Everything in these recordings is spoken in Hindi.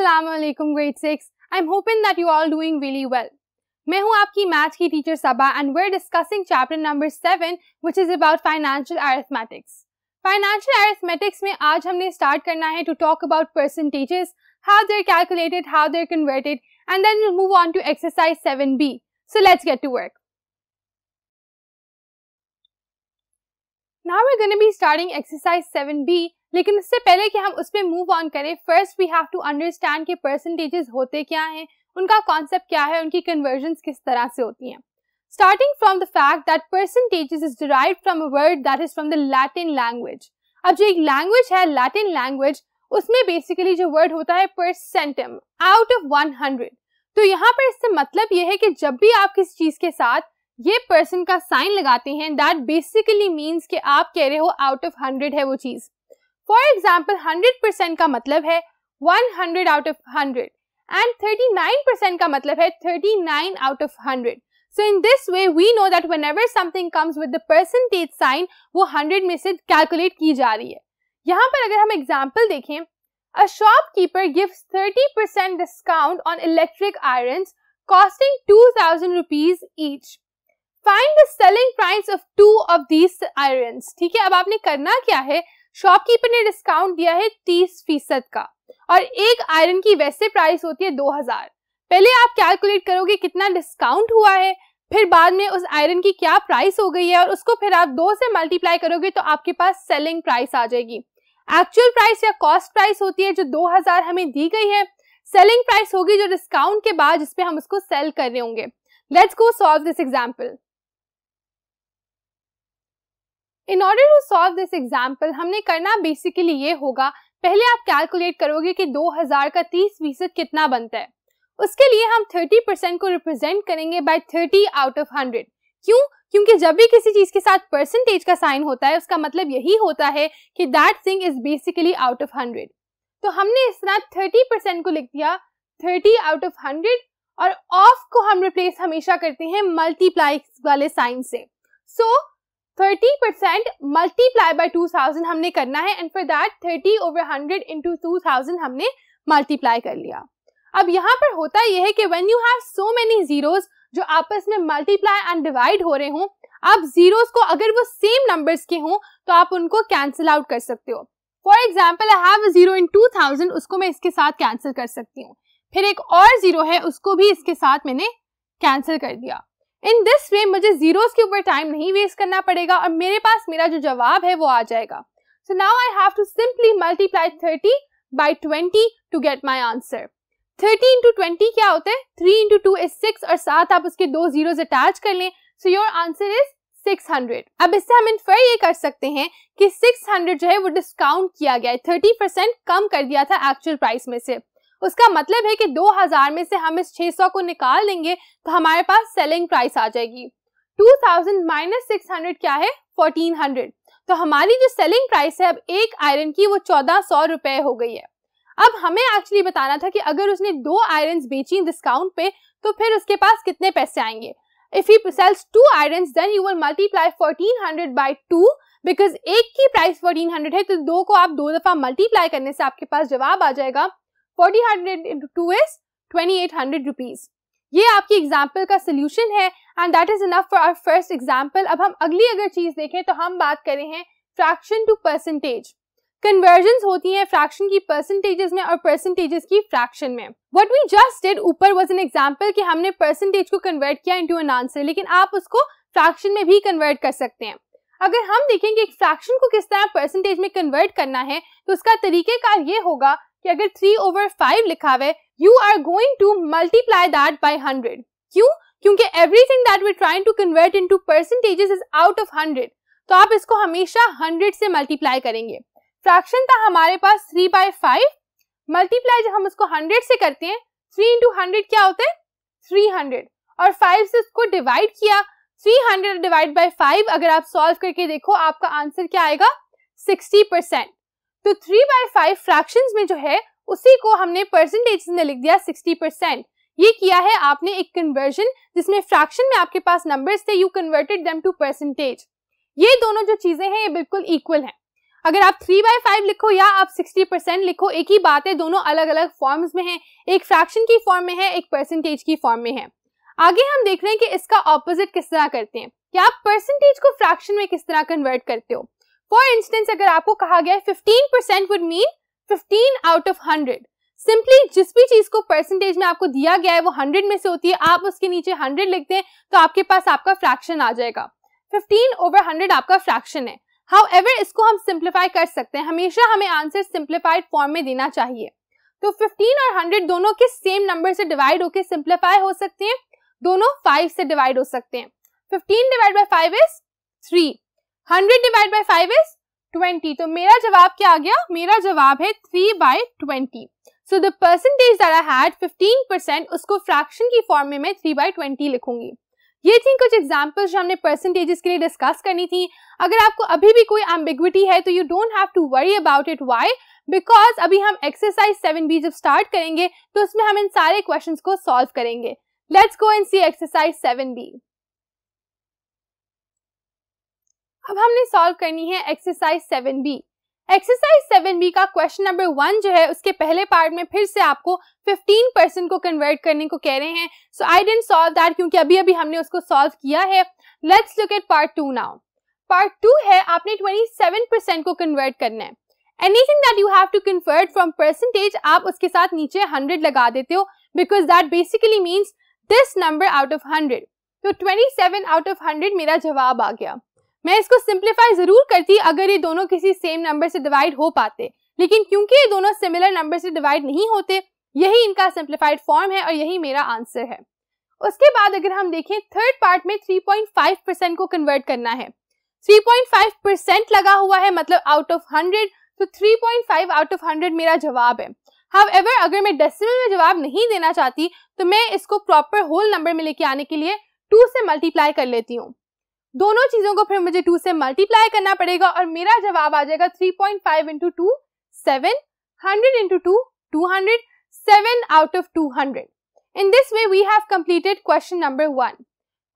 Assalamualaikum grade 6. I'm hoping that you all doing really well. मैं हूँ आपकी मैथ्स की teacher Saba and we're discussing chapter number 7 which is about financial arithmetics. Financial arithmetics में आज हमने start करना है to talk about percentages, how they're calculated, how they're converted, and then we'll move on to exercise 7b. So let's get to work. Now we're going to be starting exercise 7b. लेकिन उससे पहले कि हम उस पर मूव ऑन करें, first we have to understand कि परसेंटेजेस होते क्या हैं, उनका कॉन्सेप्ट क्या है, उनकी कन्वर्जन्स किस तरह से होती हैं. Starting from the fact that percentages is derived from a word that is from the Latin language. अब जो एक लैंग्वेज है लैटिन लैंग्वेज, उसमें बेसिकली जो वर्ड होता है परसेंटम, आउट ऑफ 100. तो यहाँ पर इससे मतलब ये है कि जब भी आप किसी चीज के साथ ये परसेंट का साइन लगाते हैं, दैट बेसिकली मीन्स कि आप कह रहे हो आउट ऑफ 100 है वो चीज. For example, 100% का मतलब है 100 out of 100 and 39% का मतलब है 39 out of 100. So in this way, we know that whenever something comes with the percentage sign, वो 100 में से calculate की जा रही है. यहाँ पर अगर हम example देखें, a shopkeeper gives 30% discount on electric irons costing 2,000 rupees each. Find the selling price of 2 of these irons. ठीक है, अब आपने करना क्या है, शॉपकीपर ने डिस्काउंट दिया है 30% का और एक आयरन की वैसे प्राइस होती है 2000. पहले आप कैलकुलेट करोगे कितना डिस्काउंट हुआ है, फिर बाद में उस आयरन की क्या प्राइस हो गई है और उसको फिर आप 2 से मल्टीप्लाई करोगे तो आपके पास सेलिंग प्राइस आ जाएगी. एक्चुअल प्राइस या कॉस्ट प्राइस होती है जो 2000 हमें दी गई है. सेलिंग प्राइस होगी जो डिस्काउंट के बाद जिसपे हम उसको सेल कर रहे होंगे. Let's go solve this example. In order to solve this example, हमने करना बेसिकली ये होगा, पहले आप कैलकुलेट करोगे कि 2000 का 30% कितना बनता है. उसके लिए हम 30% को रिप्रेजेंट करेंगे बाय 30 आउट ऑफ 100. क्यों? क्योंकि जब भी किसी चीज के साथ परसेंटेज का साइन होता है, उसका मतलब यही होता है कि that thing is basically out of 100. तो हमने इस तरह 30% को लिख दिया 30 आउट ऑफ 100 और ऑफ को हम रिप्लेस हमेशा करते हैं मल्टीप्लाई वाले साइन से. सो 30% मल्टीप्लाई बाय 2000 हमने करना है and for that 30 over 100 into 2000 हमने मल्टीप्लाई कर लिया. अब यहाँ पर होता यह है कि when you have so many zeros जो आपस में मल्टीप्लाई एंड डिवाइड हो रहे हों, आप जीरोस को अगर वो सेम नंबर्स के हों तो आप उनको कैंसिल आउट कर सकते हो. For example I have a zero in 2000, उसको मैं इसके साथ कैंसिल कर सकती हूँ. फिर एक और जीरो है, उसको भी इसके साथ मैंने कैंसिल कर दिया. इन दिस वे मुझे जीरोस के ऊपर टाइम नहीं वेस्ट करना पड़ेगा और मेरे पास मेरा जो जवाब है वो आ जाएगा. So now I have to simply multiply 30 by 20 to get my answer. 30 into 20 क्या होता है? 3 into 2 is 6 और साथ आप उसके 2 जीरोस अटैच कर लें. So your answer is 600. अब इससे हम इन्फर ये कर सकते हैं कि 600 जो है वो डिस्काउंट किया गया है, 30% कम कर दिया था एक्चुअल प्राइस में से. उसका मतलब है कि 2000 में से हम इस 600 को निकाल देंगे तो हमारे पास सेलिंग प्राइस आ जाएगी. 2000 माइनस 600 क्या है? 1400. तो हमारी जो सेलिंग प्राइस है अब एक आयरन की वो 1400 रुपए हो गई है. अब हमें एक्चुअली बताना था कि अगर उसने 2 आयरन्स बेची डिस्काउंट पे तो फिर उसके पास कितने पैसे आएंगे. If he sells 2 irons then you will multiply 1400 by 2 because एक की प्राइस 1400 है तो 2 को आप 2 दफा मल्टीप्लाई करने से आपके पास जवाब आ जाएगा 1400 into 2 is 2800 rupees. ये आपकी एग्जाम्पल का सोल्यूशन है and that is enough for our first example. अब हम अगली अगर चीज देखें तो हम बात कर रहे हैं फ्रैक्शन टू परसेंटेज. कन्वर्जन्स होती हैं फ्रैक्शन की परसेंटेजेस में और परसेंटेजेस की फ्रैक्शन में. व्हाट वी जस्ट डिड ऊपर वाज एन एग्जाम्पल कि हमने परसेंटेज को कन्वर्ट किया इनटू एन आंसर, लेकिन आप उसको फ्रैक्शन में भी कन्वर्ट कर सकते हैं. अगर हम देखेंगे एक फ्रैक्शन को किस तरह परसेंटेज में कन्वर्ट करना है तो उसका तरीकेकार ये होगा कि अगर 3 over 5 लिखा हुआ है, you are going to multiply that by 100. क्यों? क्योंकि everything that we're trying to convert into percentages is out of 100. तो आप इसको हमेशा 100 से मल्टीप्लाई करेंगे. फ्रैक्शन था हमारे पास 3 by 5, मल्टीप्लाई जब हम उसको 100 से करते हैं 3 into 100 क्या होता है? 300 और 5 से उसको डिवाइड किया. 300 डिवाइड बाय 5 अगर आप सॉल्व करके देखो आपका आंसर क्या आएगा? 60%. तो 3 by 5 फ्रैक्शंस में जो है उसी को हमने परसेंटेज में लिख दिया 60%. ये किया है आपने एक कन्वर्जन जिसमें फ्रैक्शन में आपके पास नंबर्स थे, you converted them to percentage. ये दोनों जो चीजें हैं ये बिल्कुल इक्वल हैं. अगर आप 3/5 लिखो या आप 60% लिखो, एक ही बात है, दोनों अलग अलग फॉर्म्स में हैं। एक फ्रैक्शन की फॉर्म में है, एक परसेंटेज की फॉर्म में है। आगे हम देख रहे हैं कि इसका ऑपोजिट किस तरह करते हैं, कि आप परसेंटेज को फ्रैक्शन में किस तरह कन्वर्ट करते हो। फॉर इंस्टेंस, अगर आपको कहा गया है 15% would mean 15 out of 100। Simply जिस भी चीज को परसेंटेज में आपको दिया गया है वो 100 में से होती है, आप उसके नीचे 100 लिख दें तो आपके पास आपका फ्रैक्शन आ जाएगा। 15/100 आपका फ्रैक्शन है। हाउएवर इसको हम सिंप्लीफाई कर सकते हैं, हमेशा हमें आंसर सिंप्लीफाइड फॉर्म में देना चाहिए। तो 15 और 100 दोनों के सेम नंबर से डिवाइड होकर सिंप्लीफाई हो सकते हैं, दोनों 5 से डिवाइड हो सकते हैं। 15 divide by 5 is 3, 100 divide by 5 is 20। तो मेरा जवाब क्या आ गया, मेरा जवाब है 3/20। So the percentage that I had 15%, उसको फ्रैक्शन की फॉर्म में मैं 3/20 लिखूंगी। ये थी कुछ एग्जांपल्स जो हमने परसेंटेजेस के लिए डिस्कस करनी थी। अगर आपको अभी भी कोई एम्बिग्विटी है तो you don't have to worry about it. Why? Because अभी हम एक्सरसाइज 7B जब स्टार्ट करेंगे तो उसमें हम इन सारे क्वेश्चंस को सॉल्व करेंगे। Let's go and see exercise 7B। अब हमने सॉल्व करनी है एक्सरसाइज 7B। एक्सरसाइज 7B का क्वेश्चन नंबर 1 जो है उसके पहले पार्ट में फिर से आपको 15% को कन्वर्ट करने को कह रहे हैं। So I didn't solve that क्योंकि अभी अभी हमने उसको सॉल्व किया है। Let's look at part 2 now. Part 2 है आपने 27% को कन्वर्ट करना है। Anything that you have to convert from percentage आप उसके साथ नीचे 100 लगा देते हो, because that basically means this number out of 100। तो 27 आउट ऑफ 100 मेरा जवाब आ गया। मैं इसको सिंप्लीफाई जरूर करती अगर ये दोनों किसी सेम नंबर से डिवाइड हो पाते, लेकिन क्योंकि ये दोनों सिमिलर नंबर से डिवाइड नहीं होते, यही इनका सिंप्लीफाइड फॉर्म है और यही मेरा आंसर है। उसके बाद अगर हम देखें थर्ड पार्ट में 3.5% को कन्वर्ट करना है। 3.5% लगा हुआ है मतलब आउट ऑफ 100, तो 3.5 आउट ऑफ 100 मेरा जवाब है। हाउएवर अगर मैं डेसिमल में जवाब नहीं देना चाहती तो मैं इसको प्रॉपर होल नंबर में लेके आने के लिए 2 से मल्टीप्लाई कर लेती हूँ। दोनों चीजों को फिर मुझे 2 से मल्टीप्लाई करना पड़ेगा और मेरा जवाब आ जाएगा 3.5 into 2 7, 100 into 2 200, 7 out of 200। In this way we have completed question number 1।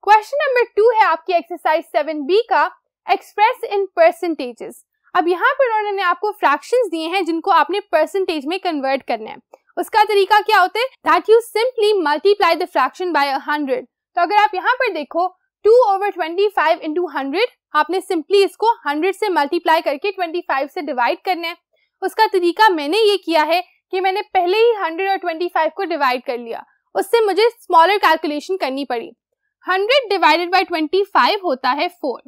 Question number 2 है आपकी एक्सरसाइज 7B का एक्सप्रेस इन परसेंटेजेस। अब यहाँ पर उन्होंने आपको फ्रैक्शंस दिए हैं जिनको आपने परसेंटेज में कन्वर्ट करना है। उसका तरीका क्या होता है, that you simply multiply the fraction by 100। तो अगर आप यहाँ पर देखो 2/25 into 100, आपने सिंपली इसको 100 से मल्टीप्लाई करके 25 से डिवाइड करना है। उसका तरीका मैंने ये किया है कि मैंने पहले ही 100 और 25 को डिवाइड कर लिया, उससे मुझे स्मॉलर कैलकुलेशन करनी पड़ी। 100 डिवाइडेड बाय 25 होता है 4,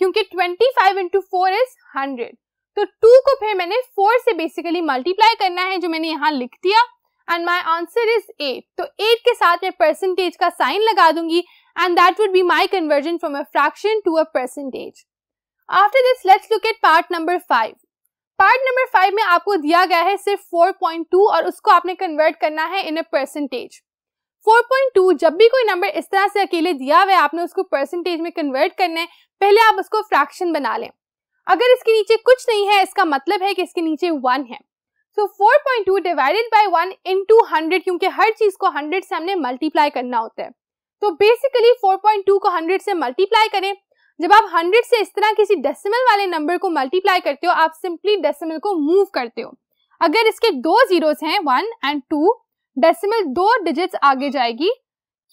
क्योंकि 25 into 4 is 100। तो 2 को फिर मैंने 4 से बेसिकली मल्टीप्लाई करना है, जो मैंने यहाँ लिख दिया, एंड माई आंसर इज 8। तो 8 के साथ मैं परसेंटेज का साइन लगा दूंगी and that would be my conversion from a fraction to a percentage। After this, let's look at part number 5। Part number 5 में आपको दिया गया है सिर्फ 4.2 और उसको आपने कन्वर्ट करना है in a percentage। 4.2 जब भी कोई नंबर इस तरह से अकेले दिया हुआ है आपने उसको परसेंटेज में कन्वर्ट करना है, पहले आप उसको फ्रैक्शन बना लें। अगर इसके नीचे कुछ नहीं है इसका मतलब है कि इसके नीचे 1 है। So 4.2 डिवाइडेड बाय 1 into 100, क्योंकि हर चीज को 100 से हमने मल्टीप्लाई करना होता है। तो बेसिकली 4.2 को 100 से मल्टीप्लाई करें। जब आप 100 से इस तरह किसी डेसिमल वाले नंबर को मल्टीप्लाई करते हो, आप सिंपली डेसिमल को मूव करते हो। अगर इसके 2 जीरोस हैं 1 and 2, डेसिमल 2 डिजिट्स आगे जाएगी।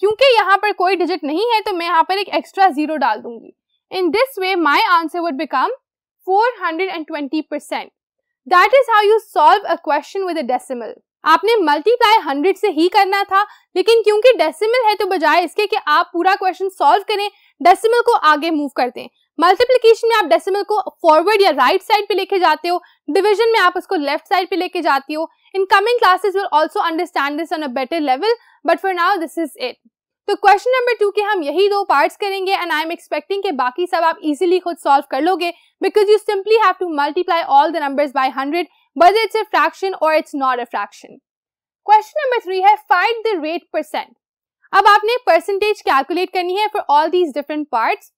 क्योंकि यहाँ पर कोई डिजिट नहीं है तो मैं यहाँ पर एक एक्स्ट्रा 0 डाल दूंगी। इन this way my answer would become 420%। That is how you solve a question with a decimal. आपने मल्टीप्लाई 100 से ही करना था, लेकिन क्योंकि डेसिमल है तो बजाय इसके कि आप पूरा क्वेश्चन सॉल्व करें, डेसिमल को आगे मूव कर दें। मल्टीप्लिकेशन में आप डेसिमल को फॉरवर्ड या राइट साइड पे लेके जाते हो, डिवीजन में आप उसको लेफ्ट साइड पे लेके जाती हो। In coming classes will also understand this on a better level, but for now this is it. तो क्वेश्चन नंबर 2 के हम यही 2 पार्ट्स करेंगे एंड आई एम एक्सपेक्टिंग कि बाकी सब आप इजीली खुद सॉल्व कर लोगे, because you simply have to multiply all the numbers by 100, whether it's a fraction or it's not a fraction। Question number 3 है find the rate percent। अब आपने परसेंटेज कैलकुलेट करनी है for all these different parts।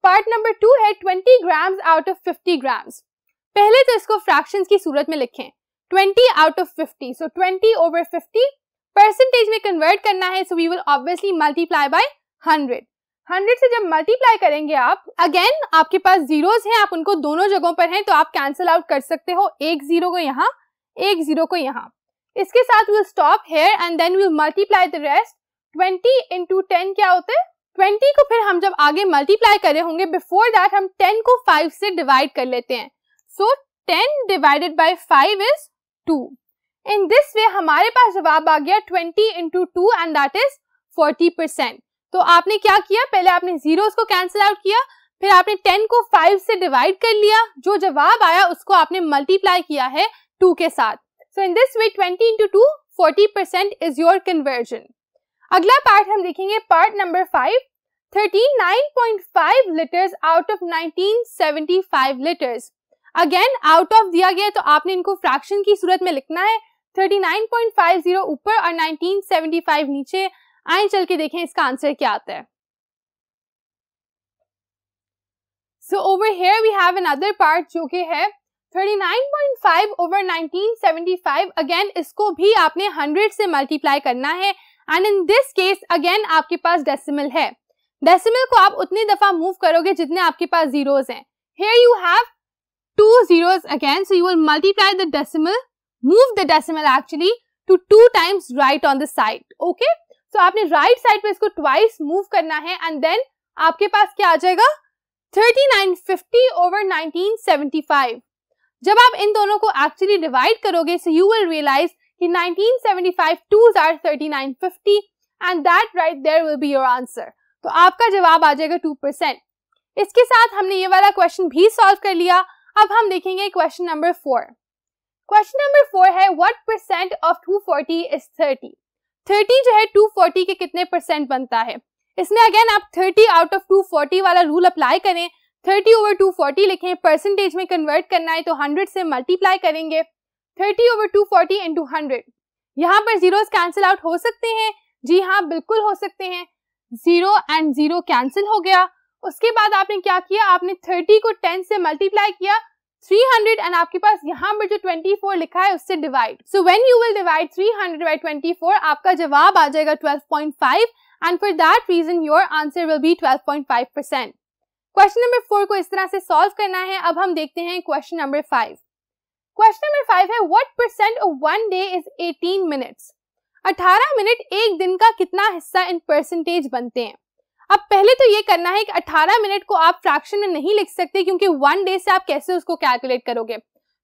Part number 2 है 20 grams out of 50 grams। पहले तो इसको फ्रैक्शंस की सूरत में लिखें, 20 out of 50, so 20 over 50 percentage में कन्वर्ट करना है, so we will obviously multiply by 100। 100 से जब मल्टीप्लाई करेंगे आप, अगेन आपके पास जीरोस हैं, आप उनको दोनों जगहों पर हैं तो आप कैंसिल आउट कर सकते हो, एक जीरो को यहाँ, एक जीरो को यहाँ। इसके साथ will stop here and then will multiply the rest. 20 into 10 क्या होता है? 20 को फिर हम जब आगे मल्टीप्लाई कर रहे होंगे, बिफोर दैट हम 10 को 5 से डिवाइड कर लेते हैं। सो 10 divided by 5 is 2। In this वे हमारे पास जवाब आ गया 20 इंटू 2 एंड दैट इज 40%। तो आपने क्या किया, पहले आपने जीरोस को कैंसिल आउट किया, फिर आपने 10 को 5 से डिवाइड कर लिया, जो जवाब आया उसको आपने मल्टीप्लाई किया है 2 के साथ। So in this way 20 into 2 40% is your conversion. अगला पार्ट हम देखेंगे, part number 5, 39.5 litres out of 1975 litres. Again out of दिया गया तो आपने इनको फ्रैक्शन की सूरत में लिखना है, 39.50 ऊपर और 1975 नीचे। आइए चल के देखें इसका आंसर क्या आता है। So over here we have another part जो कि है 39.5 ओवर 1975। अगेन इसको भी आपने 100 से मल्टीप्लाई करना है and in this case again आपके पास डेसिमल है। डेसिमल को आप उतनी दफा मूव करोगे जितने आपके पास जीरोस हैं। Here you have 2 zeros again, so you will multiply the decimal, move the decimal actually to 2 times right on the side. Okay? So आपने राइट साइड पे इसको ट्वाइस मूव करना है एंड देन आपके पास क्या आ जाएगा, 3950 ओवर 1975। जब आप इन दोनों को एक्चुअली डिवाइड करोगे, so you will realize कि 1975 2s are 3950 and that right there will be your answer. तो आपका जवाब आ जाएगा 2%। इसके साथ हमने ये वाला क्वेश्चन भी सॉल्व कर लिया। अब हम देखेंगे क्वेश्चन नंबर 4। क्वेश्चन नंबर 4 है व्हाट परसेंट ऑफ 240 इज 30। 30 जो है 240 के कितने परसेंट बनता है। इसमें अगेन आप 30 आउट ऑफ 240 वाला रूल अप्लाई करें, 30 ओवर 240 लिखें, परसेंटेज में कन्वर्ट करना है तो 100 से मल्टीप्लाई करेंगे, 30 ओवर 240 इंटू 100। यहाँ पर जीरोस कैंसिल आउट हो सकते हैं, जी हाँ बिल्कुल हो सकते हैं, 0 एंड 0 कैंसिल हो गया। उसके बाद आपने क्या किया, आपने 30 को 10 से मल्टीप्लाई किया, 300 एंड आपके पास यहाँ पर जो 24 लिखा है उससे divide. So when you will divide 300 by 24 आपका जवाब आ जाएगा 12.5 and for that reason your answer will be 12.5%। Question number 4 को इस तरह से सॉल्व करना है। अब हम देखते हैं क्वेश्चन नंबर 5। क्वेश्चन नंबर 5 है what percent of 1 day is 18 minutes. 18 minute एक दिन का कितना हिस्सा इन परसेंटेज बनते हैं। अब पहले तो ये करना है कि 18 मिनट को आप फ्रैक्शन में नहीं लिख सकते क्योंकि 1 डे से आप कैसे उसको कैलकुलेट करोगे।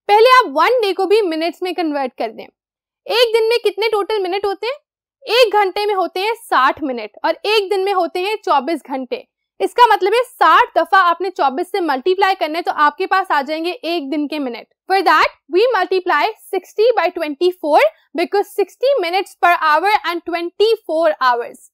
पहले आप 1 डे को भी मिनट्स में कन्वर्ट कर दें। एक दिन में कितने टोटल मिनट होते हैं, एक घंटे में होते हैं 60 मिनट और एक दिन में होते हैं 24 घंटे। इसका मतलब है 60 दफा आपने 24 से मल्टीप्लाई करना है तो आपके पास आ जाएंगे एक दिन के minute. For that we multiply 60 by 24 because 60 minutes per hour and 24 hours.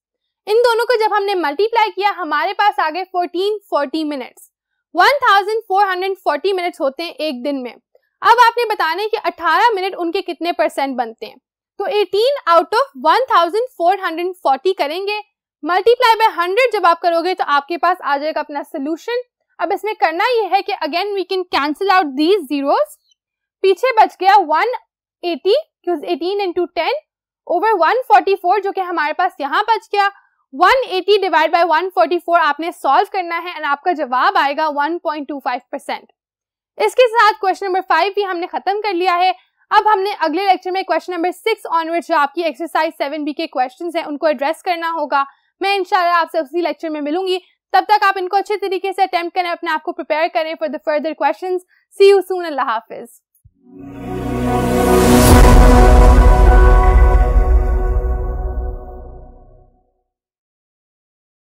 इन दोनों को जब हमने मल्टीप्लाई किया हमारे पास आ गए 1440 मिनट्स। 1440 मिनट्स होते हैं एक दिन में। अब आपने बताना है कि 18 मिनट उनके कितने परसेंट बनते हैं, तो 18 आउट ऑफ 1440 करेंगे, मल्टीप्लाई बाय 100 जब आप करोगे तो आपके पास आ जाएगा अपना सोल्यूशन। अब इसमें करना यह है कि again we can cancel out these zeros. पीछे बच गया 180 क्योंकि 18 इंटू 10 ओवर 144 जो कि हमारे पास यहाँ बच गया। 180 डिवाइड बाय 144 आपने सॉल्व करना है एंड आपका जवाब आएगा 1.25%। इसके साथ क्वेश्चन नंबर 5 भी हमने खत्म कर लिया है। अब हमने अगले लेक्चर में क्वेश्चन नंबर 6 ऑनवर्ड्स जो आपकी एक्सरसाइज 7B के क्वेश्चंस हैं उनको एड्रेस करना होगा। मैं इंशाल्लाह आपसे उसी लेक्चर में मिलूंगी। तब तक आप इनको अच्छे तरीके से अटेम्प्ट करें, अपने आप को प्रिपेयर करें for the further questions. See you soon. अल्लाह हाफिज।